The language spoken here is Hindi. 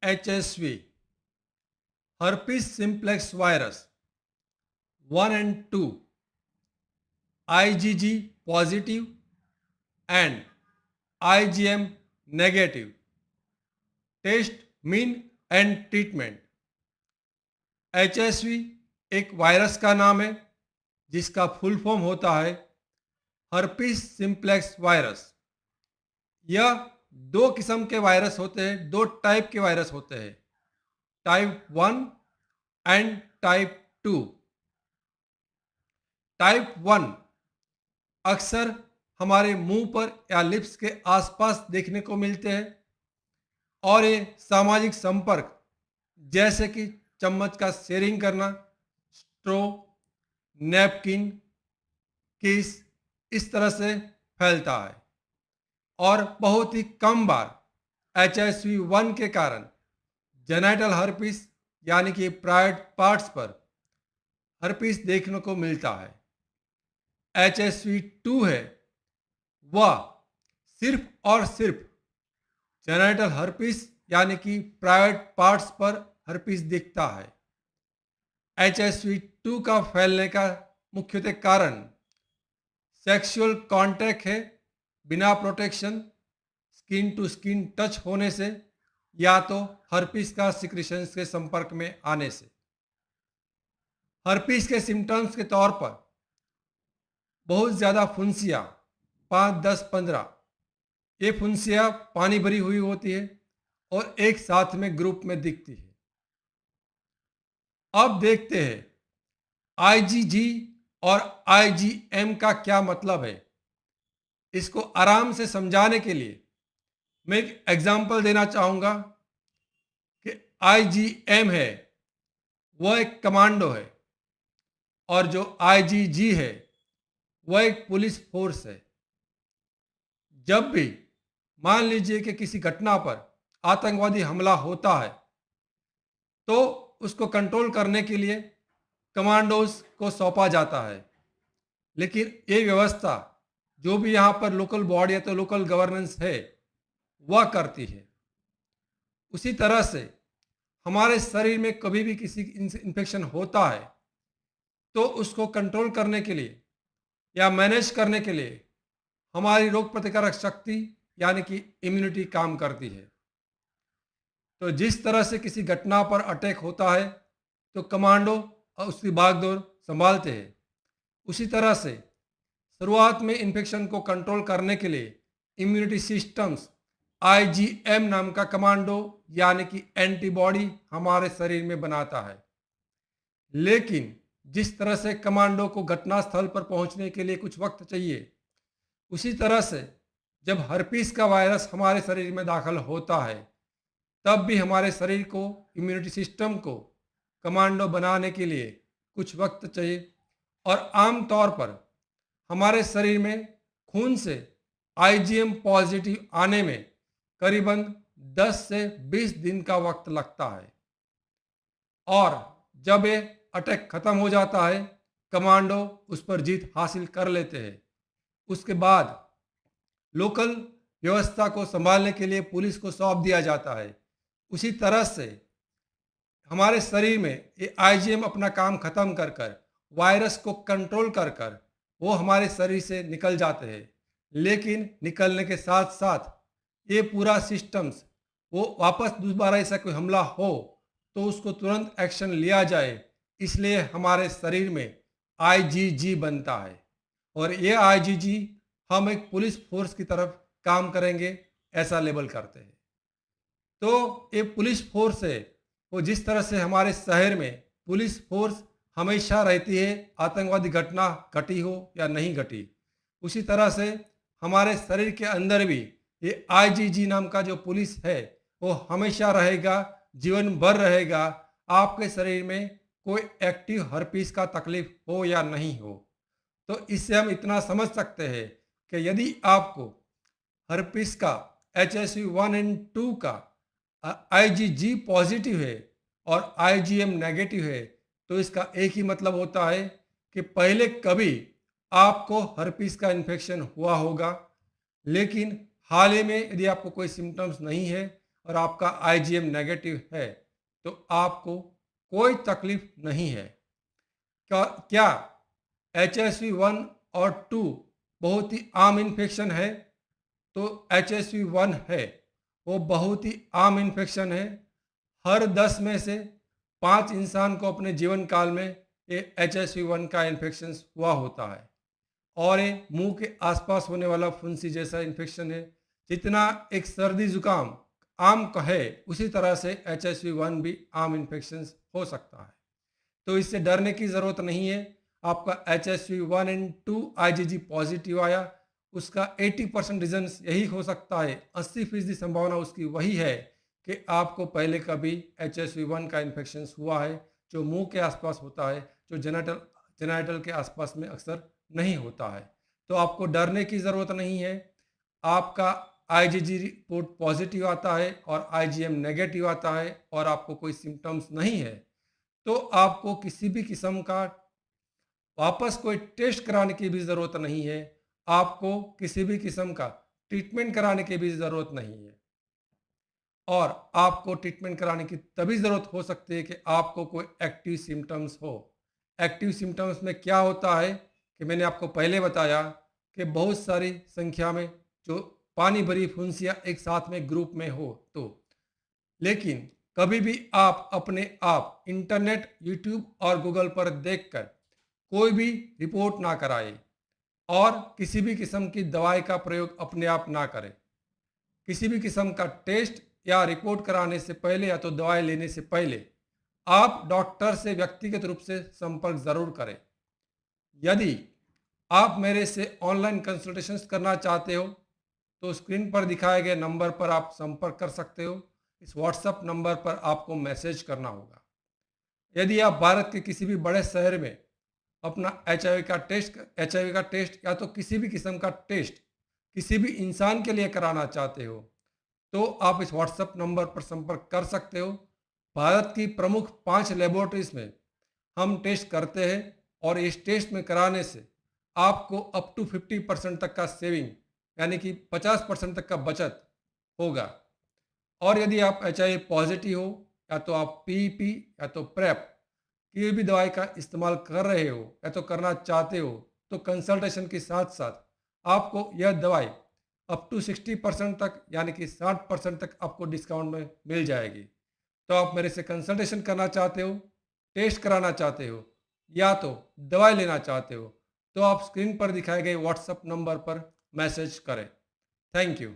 HSV, herpes simplex virus 1 and 2, IgG positive and IgM negative. Test, mean and treatment. HSV एक वायरस का नाम है जिसका फुल फॉर्म होता है हर्पिस सिम्प्लेक्स वायरस। यह दो किस्म के वायरस होते हैं, दो टाइप के वायरस होते हैं, टाइप 1 एंड टाइप 2। टाइप 1 अक्सर हमारे मुंह पर या लिप्स के आसपास देखने को मिलते हैं और ये सामाजिक संपर्क जैसे कि चम्मच का शेयरिंग करना, स्ट्रो, नैपकिन, किस, इस तरह से फैलता है और बहुत ही कम बार HSV1 के कारण जेनाइटल हर्पिस यानी कि प्राइवेट पार्ट्स पर हर्पिस देखने को मिलता है। HSV2 है वह सिर्फ और सिर्फ जेनाइटल हर्पिस यानी कि प्राइवेट पार्ट्स पर हर्पिस दिखता है। HSV2 का फैलने का मुख्यतः कारण सेक्सुअल कांटेक्ट है, बिना protection, skin to skin touch होने से या तो हर्पिस का सिक्रीशंस के संपर्क में आने से। हर्पिस के सिम्टम्स के तौर पर बहुत ज़्यादा फुंसियाँ 5, 10, 15, ये फुंसियाँ पानी भरी हुई होती है और एक साथ में ग्रुप में दिखती है। अब देखते हैं IgG और IgM का क्या मतलब है। इसको आराम से समझाने के लिए मैं एक एग्जांपल देना चाहूँगा कि IgM है वह एक कमांडो है और जो IgG है वह एक पुलिस फोर्स है। जब भी मान लीजिए कि किसी घटना पर आतंकवादी हमला होता है तो उसको कंट्रोल करने के लिए कमांडोज को सौंपा जाता है, लेकिन ये व्यवस्था जो भी यहाँ पर लोकल बॉडी या तो लोकल गवर्नेंस है वह करती है। उसी तरह से हमारे शरीर में कभी भी किसी इन्फेक्शन होता है तो उसको कंट्रोल करने के लिए या मैनेज करने के लिए हमारी रोग प्रतिकारक शक्ति यानी कि इम्यूनिटी काम करती है। तो जिस तरह से किसी घटना पर अटैक होता है तो कमांडो और उसकी भागदौड़ संभालते हैं, उसी तरह से शुरुआत में इन्फेक्शन को कंट्रोल करने के लिए इम्यूनिटी सिस्टम्स IgM नाम का कमांडो यानी कि एंटीबॉडी हमारे शरीर में बनाता है। लेकिन जिस तरह से कमांडो को घटनास्थल पर पहुंचने के लिए कुछ वक्त चाहिए, उसी तरह से जब हर्पीस का वायरस हमारे शरीर में दाखिल होता है तब भी हमारे शरीर को, इम्यूनिटी सिस्टम को कमांडो बनाने के लिए कुछ वक्त चाहिए और आम तौर पर हमारे शरीर में खून से IgM पॉजिटिव आने में करीबन 10 से 20 दिन का वक्त लगता है और जब ये अटैक खत्म हो जाता है, कमांडो उस पर जीत हासिल कर लेते हैं। उसके बाद लोकल व्यवस्था को संभालने के लिए पुलिस को सौंप दिया जाता है। उसी तरह से हमारे शरीर में ये IgM अपना काम खत्म कर कर वायरस को कंट्रोल कर कर वो हमारे शरीर से निकल जाते हैं, लेकिन निकलने के साथ साथ ये पूरा सिस्टम्स वो वापस दोबारा ऐसा कोई हमला हो तो उसको तुरंत एक्शन लिया जाए, इसलिए हमारे शरीर में IgG बनता है और ये IgG हम एक पुलिस फोर्स की तरफ काम करेंगे ऐसा लेबल करते हैं। तो ये पुलिस फोर्स है वो जिस तरह से हमारे शहर में पुलिस फोर्स हमेशा रहती है, आतंकवादी घटना घटी हो या नहीं घटी, उसी तरह से हमारे शरीर के अंदर भी ये IgG नाम का जो पुलिस है वो हमेशा रहेगा, जीवन भर रहेगा, आपके शरीर में कोई एक्टिव हर्पीस का तकलीफ हो या नहीं हो। तो इससे हम इतना समझ सकते हैं कि यदि आपको हर्पीस का HSV1 एंड 2 का IgG पॉजिटिव है और IgM नेगेटिव है तो इसका एक ही मतलब होता है कि पहले कभी आपको हर्पीस का इन्फेक्शन हुआ होगा, लेकिन हाल ही में यदि आपको कोई सिम्टम्स नहीं है और आपका आईजीएम नेगेटिव है तो आपको कोई तकलीफ नहीं है। क्या HSV1 और 2 बहुत ही आम इन्फेक्शन है? तो HSV1 है, वो बहुत ही आम इन्फेक्शन है। हर 10 में से 5 इंसान को अपने जीवन काल में ये HSV1 का इन्फेक्शन हुआ होता है। और ये मुंह के आसपास होने वाला फुंसी जैसा इन्फेक्शन है। जितना एक सर्दी जुकाम आम का है, उसी तरह से HSV1 भी आम इन्फेक्शन हो सकता है। तो इससे डरने की ज़रूरत नहीं है। आपका HSV1 एंड 2 IgG पॉजिटिव आया, उसका 80% रीजन यही हो सकता है, 80% संभावना उसकी वही है कि आपको पहले कभी HSV1 का इन्फेक्शन हुआ है, जो मुंह के आसपास होता है, जो जेनाइटल के आसपास में अक्सर नहीं होता है। तो आपको डरने की ज़रूरत नहीं है। आपका IgG रिपोर्ट पॉजिटिव आता है और IgM नेगेटिव आता है और आपको कोई सिम्टम्स नहीं है, तो आपको किसी भी किस्म का वापस कोई टेस्ट कराने की भी ज़रूरत नहीं है। आपको किसी भी किस्म का ट्रीटमेंट कराने की भी ज़रूरत नहीं है। और आपको ट्रीटमेंट कराने की तभी ज़रूरत हो सकती है कि आपको कोई एक्टिव सिम्टम्स हो। एक्टिव सिम्टम्स में क्या होता है कि मैंने आपको पहले बताया कि बहुत सारी संख्या में जो पानी भरी फुंसियाँ एक साथ में ग्रुप में हो तो। लेकिन कभी भी आप अपने आप इंटरनेट, यूट्यूब और गूगल पर देखकर कोई भी रिपोर्ट ना कराएं और किसी भी किस्म की दवाई का प्रयोग अपने आप ना करें। किसी भी किस्म का टेस्ट या रिपोर्ट कराने से पहले या तो दवाई लेने से पहले आप डॉक्टर से व्यक्तिगत रूप से संपर्क ज़रूर करें। यदि आप मेरे से ऑनलाइन कंसल्टेशंस करना चाहते हो तो स्क्रीन पर दिखाए गए नंबर पर आप संपर्क कर सकते हो। इस व्हाट्सएप नंबर पर आपको मैसेज करना होगा। यदि आप भारत के किसी भी बड़े शहर में अपना एचआईवी का टेस्ट या तो किसी भी किस्म का टेस्ट किसी भी इंसान के लिए कराना चाहते हो तो आप इस व्हाट्सएप नंबर पर संपर्क कर सकते हो। भारत की प्रमुख 5 लेबोरेटरीज में हम टेस्ट करते हैं और इस टेस्ट में कराने से आपको अप टू 50% तक का सेविंग, यानी कि 50% तक का बचत होगा। और यदि आप HIV पॉजिटिव हो या तो आप PEP या तो प्रेप की भी दवाई का इस्तेमाल कर रहे हो या तो करना चाहते हो तो कंसल्टेशन के साथ साथ आपको यह दवाई अप टू 60% तक, यानी कि 60% तक आपको डिस्काउंट में मिल जाएगी। तो आप मेरे से कंसल्टेशन करना चाहते हो, टेस्ट कराना चाहते हो या तो दवाई लेना चाहते हो तो आप स्क्रीन पर दिखाए गए व्हाट्सएप नंबर पर मैसेज करें। Thank you.